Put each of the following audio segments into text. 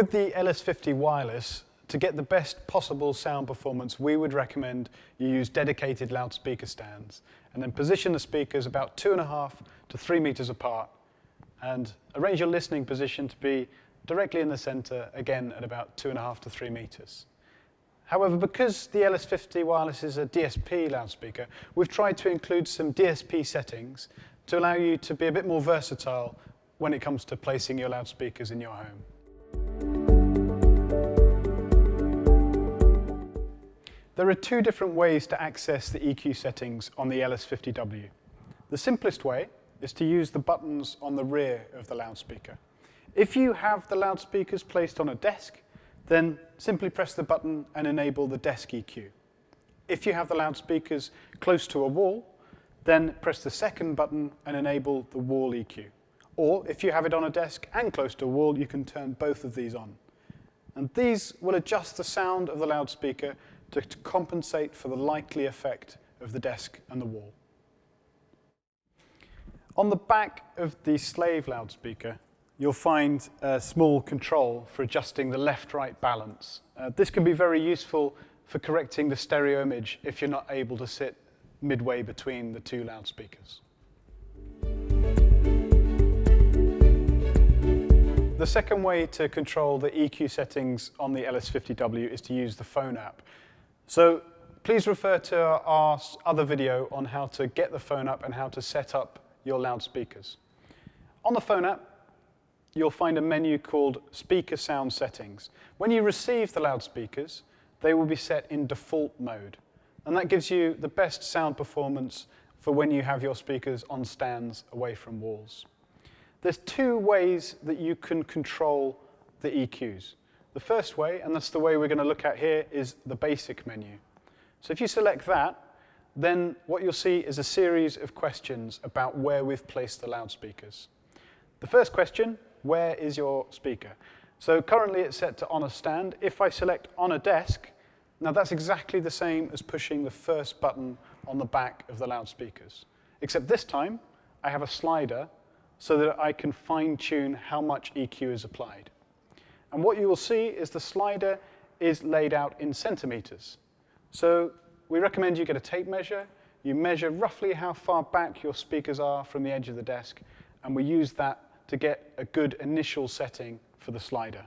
With the LS50 Wireless, to get the best possible sound performance, we would recommend you use dedicated loudspeaker stands and then position the speakers about 2.5 to 3 meters apart and arrange your listening position to be directly in the center, again at about 2.5 to 3 meters. However, because the LS50 Wireless is a DSP loudspeaker, we've tried to include some DSP settings to allow you to be a bit more versatile when it comes to placing your loudspeakers in your home. There are 2 different ways to access the EQ settings on the LS50W. The simplest way is to use the buttons on the rear of the loudspeaker. If you have the loudspeakers placed on a desk, then simply press the button and enable the desk EQ. If you have the loudspeakers close to a wall, then press the second button and enable the wall EQ. Or if you have it on a desk and close to a wall, you can turn both of these on. And these will adjust the sound of the loudspeaker to compensate for the likely effect of the desk and the wall. On the back of the slave loudspeaker, you'll find a small control for adjusting the left-right balance. This can be very useful for correcting the stereo image if you're not able to sit midway between the 2 loudspeakers. The second way to control the EQ settings on the LS50W is to use the phone app. So please refer to our other video on how to get the phone app and how to set up your loudspeakers. On the phone app, you'll find a menu called Speaker Sound Settings. When you receive the loudspeakers, they will be set in default mode. And that gives you the best sound performance for when you have your speakers on stands away from walls. There's 2 ways that you can control the EQs. The first way, and that's the way we're going to look at here, is the basic menu. So if you select that, then what you'll see is a series of questions about where we've placed the loudspeakers. The first question, where is your speaker? So currently it's set to on a stand. If I select on a desk, now that's exactly the same as pushing the first button on the back of the loudspeakers. Except this time, I have a slider so that I can fine-tune how much EQ is applied. And what you will see is the slider is laid out in centimeters. So we recommend you get a tape measure. You measure roughly how far back your speakers are from the edge of the desk, and we use that to get a good initial setting for the slider.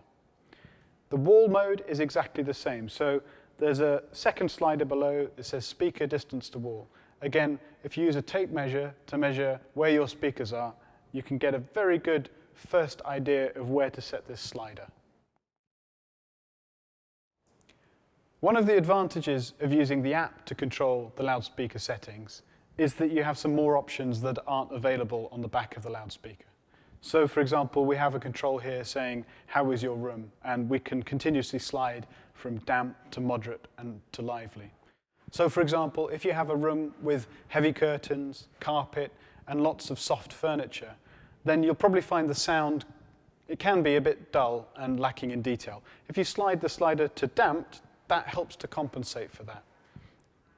The wall mode is exactly the same. So there's a second slider below that says speaker distance to wall. Again, if you use a tape measure to measure where your speakers are, you can get a very good first idea of where to set this slider. One of the advantages of using the app to control the loudspeaker settings is that you have some more options that aren't available on the back of the loudspeaker. So for example, we have a control here saying, how is your room? And we can continuously slide from damp to moderate and to lively. So for example, if you have a room with heavy curtains, carpet, and lots of soft furniture, then you'll probably find the sound, it can be a bit dull and lacking in detail. If you slide the slider to damped, that helps to compensate for that.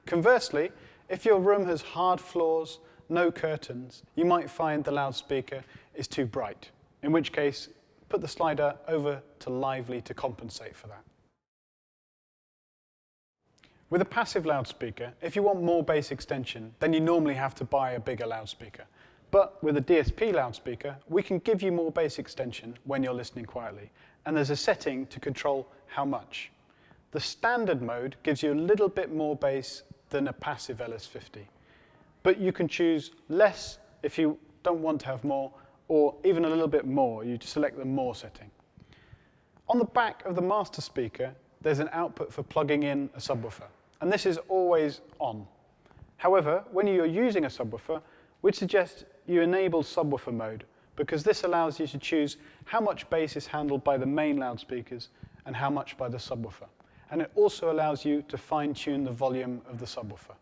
Conversely, if your room has hard floors, no curtains, you might find the loudspeaker is too bright, in which case, put the slider over to lively to compensate for that. With a passive loudspeaker, if you want more bass extension, then you normally have to buy a bigger loudspeaker. But with a DSP loudspeaker, we can give you more bass extension when you're listening quietly, and there's a setting to control how much. The standard mode gives you a little bit more bass than a passive LS50. But you can choose less if you don't want to have more, or even a little bit more. You select the more setting. On the back of the master speaker, there's an output for plugging in a subwoofer, and this is always on. However, when you're using a subwoofer, we'd suggest you enable subwoofer mode, because this allows you to choose how much bass is handled by the main loudspeakers and how much by the subwoofer. And it also allows you to fine-tune the volume of the subwoofer.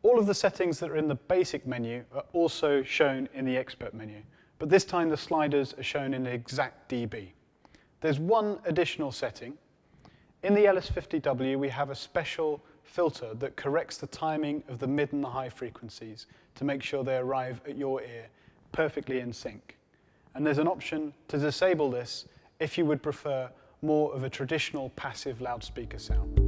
All of the settings that are in the basic menu are also shown in the expert menu, but this time the sliders are shown in exact dB. There's one additional setting. In the LS50W, we have a special filter that corrects the timing of the mid and the high frequencies to make sure they arrive at your ear perfectly in sync. And there's an option to disable this if you would prefer more of a traditional passive loudspeaker sound.